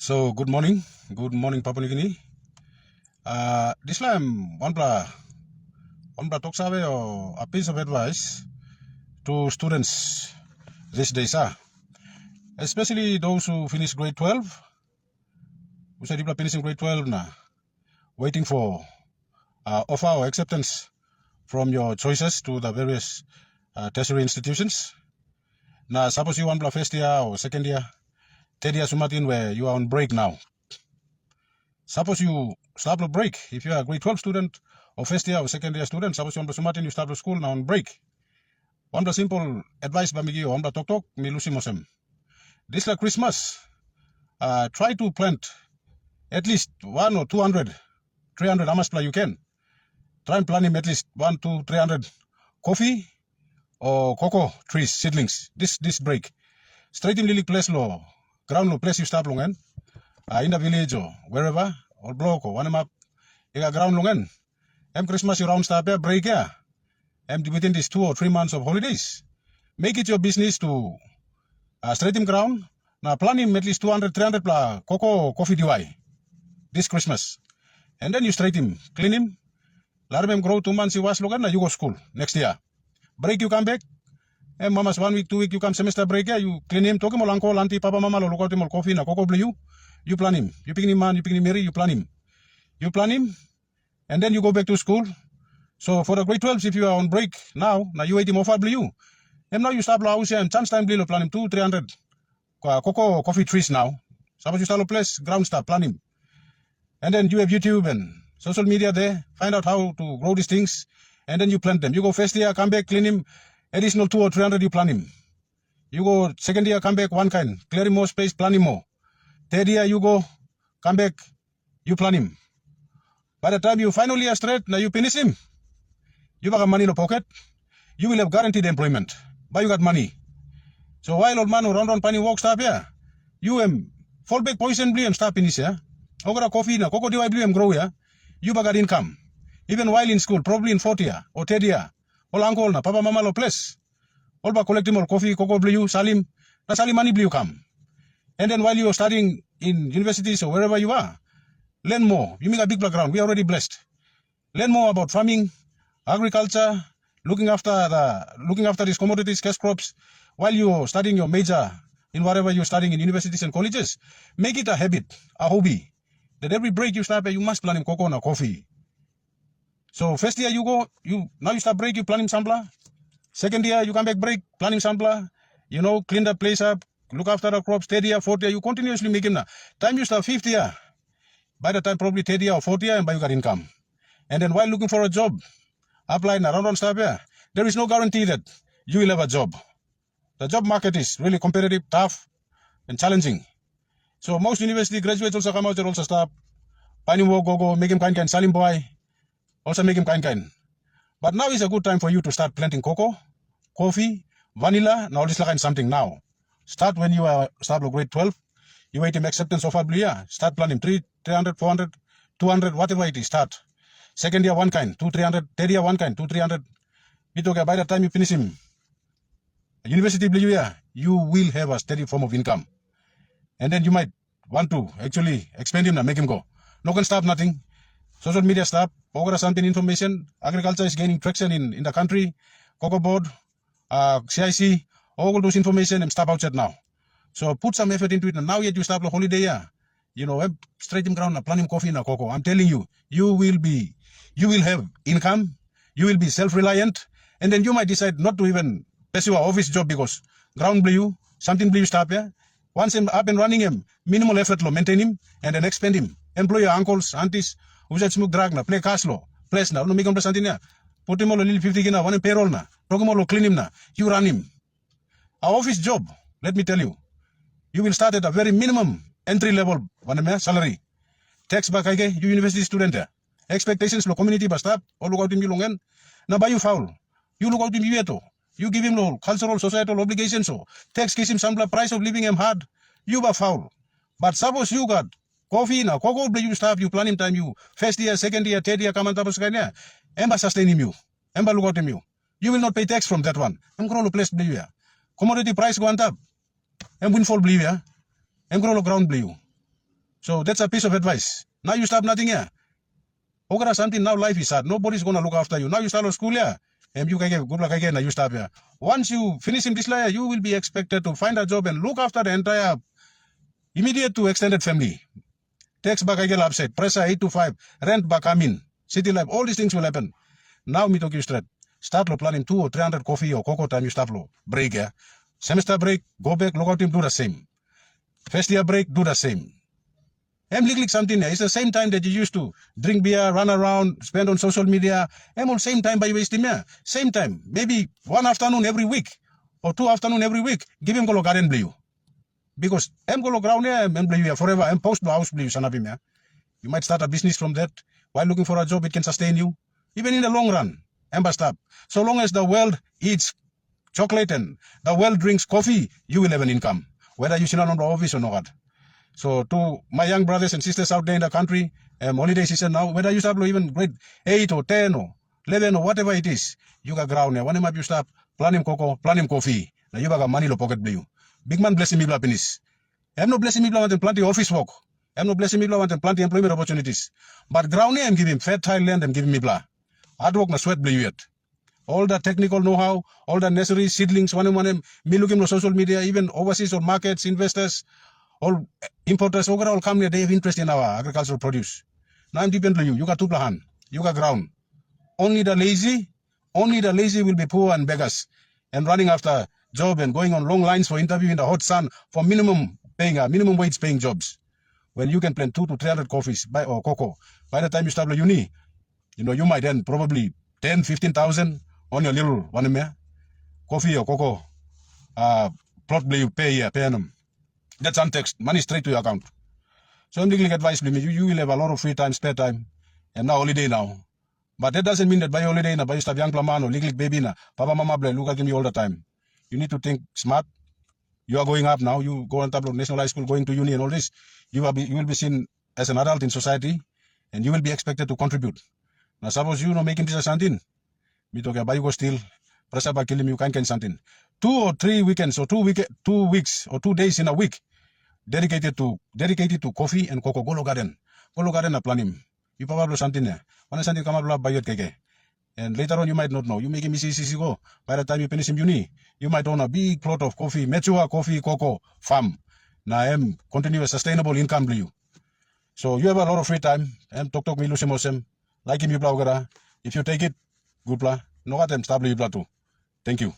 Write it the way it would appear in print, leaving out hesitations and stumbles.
So good morning, Papua New Guinea. This time one bla talk sabe or a piece of advice to students these days, especially those who finish grade 12. Who said people finishing grade 12 now, waiting for offer or acceptance from your choices to the various tertiary institutions. Now, suppose you want first year or second year, third year sumatin where you are on break now. Suppose you start a break. If you are a grade 12 student or first year or second year student, suppose you want to sumatin, you start school now on break. One simple advice by me, one talk, me lusi mosem. This like Christmas, try to plant at least 1 or 200, 300 amaspla you can. Try and plant him at least 1, 2, 300 coffee or cocoa trees, seedlings. This break. Straight in lily place low, ground low place you start long in the village or wherever, or block or one map, you got ground long Christmas you round start there, break here. Within these 2 or 3 months of holidays. Make it your business to straight him ground. Now plant him at least 200, 300 cocoa coffee DY this Christmas. And then you straight him, clean him, let him grow 2 months, you wash logan, you go school next year. Break you come back. And mama's 1 week, 2 week, you come semester break here, you clean him, talk him uncle, auntie, papa, mama, look out him coffee, na cocoa blue, you plan him. You pick him man, you pick him Mary, you plan him. You plan him, and then you go back to school. So for the grade 12s, if you are on break now you wait him offer blue. And now you start house and chance time blue plan him 200, 300 cocoa coffee trees now. Suppose you start a place, ground start, plan him. And then you have YouTube and social media there, find out how to grow these things, and then you plant them. You go first year, come back, clean him, additional 200 or 300, you plan him. You go second year, come back, one kind, clear him more space, plan him more. Third year, you go, come back, you plan him. By the time you finally are straight, now you finish him. You got money in the pocket, you will have guaranteed employment, but you got money. So while old man who run pani walk stop here, you fall back poison blue and stop finish here. Ogara coffee na cocoa DY blue and grow here, you got income. Even while in school, probably in 4th year or 3rd year, all uncle na papa mama lo place. All ba collecting more coffee, cocoa blue, salim, na salim money blue come. And then while you are studying in universities or wherever you are, learn more. You make a big background. We are already blessed. Learn more about farming, agriculture, looking after these commodities, cash crops, while you're studying your major in whatever you're studying in universities and colleges. Make it a habit, a hobby. That every break you start, you must plan him cocoa or coffee. So first year now you start break, you plan him sampler. Second year you come back break, plan him sampler. Clean the place up, look after the crops. 3rd year, 4th year, you continuously make him now. Time you start 5th year, by the time probably 3rd year or 4th year, and by you got income. And then while looking for a job, applying around stuff here, there is no guarantee that you will have a job. The job market is really competitive, tough, and challenging. So most university graduates also come out there also start finding work, go, make him kind, salim boy, also make him kind. But now is a good time for you to start planting cocoa, coffee, vanilla, and all this kind something now. Start when you start grade 12. You wait him acceptance of year. Start planting 300, 400, 200, whatever it is, start. Second year, one kind, 200, 300. Third year, one kind, 200, 300. By the time you finish him, university blue year, you will have a steady form of income. And then you might want to actually expand him and make him go. No can stop nothing. Social media stop. Ogara something information. Agriculture is gaining traction in the country. Cocoa board, CIC, all those information and stop outside now. So put some effort into it. And now yet you start the holiday year. Straight him ground, plan him coffee and cocoa. I'm telling you, you will have income. You will be self-reliant. And then you might decide not to even pursue an office job because ground blue, something blue stop here. Once him up and running him, minimal effort lo, maintain him, and then expand him. Employ your uncles, aunties, who said smoke drag na, play cash lo, place na, no make him something na. Put him all a little 50 kina, one payroll na, talk him all clean him na, you run him. Our office job, let me tell you, you will start at a very minimum entry level salary. Tax back you university student there. Expectations lo community basta, or look out him you longen. Na by you foul. You look out him you eto. You give him no cultural, societal obligations. So tax gives him some price of living him hard. You are foul. But suppose you got coffee now, cocoa you start, you plan him time, you first year, second year, 3rd year, come on top of Scania. Emba sustain him you. Emba look out him you. You will not pay tax from that one. I'm going to place blue here. Commodity price go on top. And windfall blue here. I'm going to ground blue. So that's a piece of advice. Now you start nothing here. Ogara something, now life is hard. Nobody's gonna look after you. Now you start school here. And you can get good luck again, and you stop here. Once you finish in this layer, you will be expected to find a job and look after the entire immediate to extended family. Tax back again upset, pressure 8 to 5, rent back in, city life, all these things will happen. Now me talk you straight. Start lo planning 200 or 300 coffee or cocoa time you start lo break here. Semester break, go back, look out team, do the same. First year break, do the same. Lick something there. It's the same time that you used to drink beer, run around, spend on social media. All same time by wasting here. Same time. Maybe one afternoon every week or 2 afternoon every week. Give him go garden blue. Because go ground here, blue forever. Post the house blue, sanabim. You might start a business from that. While looking for a job, it can sustain you. Even in the long run. Stop. So long as the world eats chocolate and the world drinks coffee, you will have an income. Whether you sit on the office or not. So to my young brothers and sisters out there in the country, holiday season now, whether you start even grade 8 or 10 or 11 or whatever it is, you got ground there. When you start, plan him cocoa, plan him coffee. Now you got money in the pocket blue. Big man blessing me blah penis. I'm not blessing me blah and plenty office work. I'm not blessing me blah and plenty employment opportunities. But ground here, I'm giving fertile land and giving me blah. Hard work na sweat blue yet. All the technical know-how, all the necessary seedlings, one me looking on social media, even overseas or markets, investors, all importers, all come here, they have interest in our agricultural produce. Now I'm dependent on you. You got two plahan. You got ground. Only the lazy will be poor and beggars and running after job and going on long lines for interview in the hot sun for minimum wage paying jobs. When you can plant 200 to 300 coffees or cocoa, by the time you start the uni, you might earn probably 10, 15,000 on your little one coffee or cocoa plot you pay them. That's untaxed. Money straight to your account. So I'm giving advice to me. You will have a lot of free time, spare time, and now holiday now. But that doesn't mean that by holiday na, by young plaman or legal baby na, papa mama look at me all the time. You need to think smart. You are going up now. You go on top of national high school, going to uni and all this. You will be seen as an adult in society, and you will be expected to contribute. Now suppose you making this something. Me talk about you go still. Pressure by killing you can't get something. 2 or 3 weekends or 2 weeks or 2 days in a week dedicated to coffee and cocoa. Go garden na plan him. You probably something there. When something come up by your keke. And later on you might not know. You making me see go. By the time you finish in uni, you might own a big plot of coffee, mature coffee, cocoa farm. Now I'm continuous sustainable income to you. So you have a lot of free time. Talk me lusimosem. Like him you blogger. If you take it, good blah. No atem stable you blah too. Thank you.